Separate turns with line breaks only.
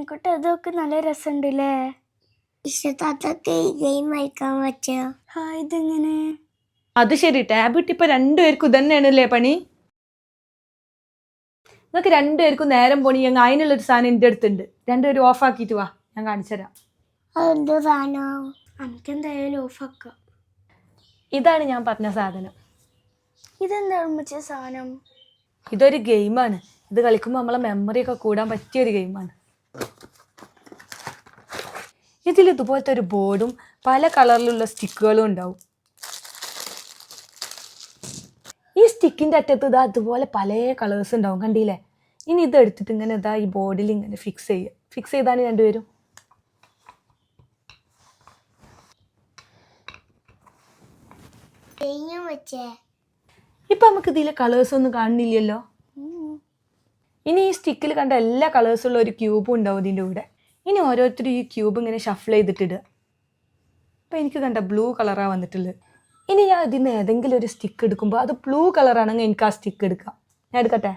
മണിക്കുട്ടി അതൊക്കെ നല്ല രസമുണ്ടല്ലേ?
ഇഷ്ടത്താത്തൊക്കെ ഗെയിം കളിക്കാൻ പറ്റുക.
ഇതെങ്ങനെ?
അത് ശരി, ടാബ് ഇട്ടിപ്പോ രണ്ടുപേർക്കും ഇതന്നെയാണല്ലേ പണി? നിങ്ങൾക്ക് രണ്ടുപേർക്കും നേരം പോണി ഞങ്ങൾ അതിനുള്ളൊരു സാധനം എൻ്റെ അടുത്തുണ്ട്. രണ്ടുപേരും ഓഫ് ആക്കിയിട്ട് വാ, ഞാൻ കാണിച്ചുതരാം.
അതെന്തോ സാധനം?
നമുക്കെന്തായാലും ഓഫാക്കാം.
ഇതാണ് ഞാൻ പറഞ്ഞ സാധനം.
ഇതെന്താണ് ഉമ്മച്ചി സാധനം?
ഇതൊരു ഗെയിമാണ്. ഇത് കളിക്കുമ്പോൾ നമ്മളെ മെമ്മറിയൊക്കെ കൂടാൻ പറ്റിയൊരു ഗെയിമാണ്. ഇതിൽ ഇതുപോലത്തെ ഒരു ബോർഡും പല കളറിലുള്ള സ്റ്റിക്കുകളും ഉണ്ടാവും. ഈ സ്റ്റിക്കിൻ്റെ അറ്റത്ത് ഇതാ അതുപോലെ പല കളേഴ്സ് ഉണ്ടാവും, കണ്ടില്ലേ? ഇനി ഇത് എടുത്തിട്ട് ഇങ്ങനെ ഇതാ ഈ ബോർഡിൽ ഇങ്ങനെ ഫിക്സ് ചെയ്യുക. ഫിക്സ് ചെയ്താണ് രണ്ടുപേരും. ഇപ്പം നമുക്ക് ഇതിലെ കളേഴ്സ് ഒന്നും കാണുന്നില്ലല്ലോ. ഇനി ഈ സ്റ്റിക്കിൽ കണ്ട എല്ലാ കളേഴ്സുള്ള ഒരു ക്യൂബും ഉണ്ടാവും ഇതിൻ്റെ കൂടെ. ഇനി ഓരോരുത്തരും ഈ ക്യൂബ് ഇങ്ങനെ ഷഫിൾ ചെയ്തിട്ടിടുക. ഇപ്പം എനിക്ക് കണ്ട ബ്ലൂ കളറാണ് വന്നിട്ടുള്ളത്. ഇനി ഞാൻ ഇതിൽ നിന്ന് ഏതെങ്കിലും ഒരു സ്റ്റിക്ക് എടുക്കുമ്പോൾ അത് ബ്ലൂ കളറാണെങ്കിൽ എനിക്ക് ആ സ്റ്റിക്ക് എടുക്കാം. ഞാൻ എടുക്കട്ടെ?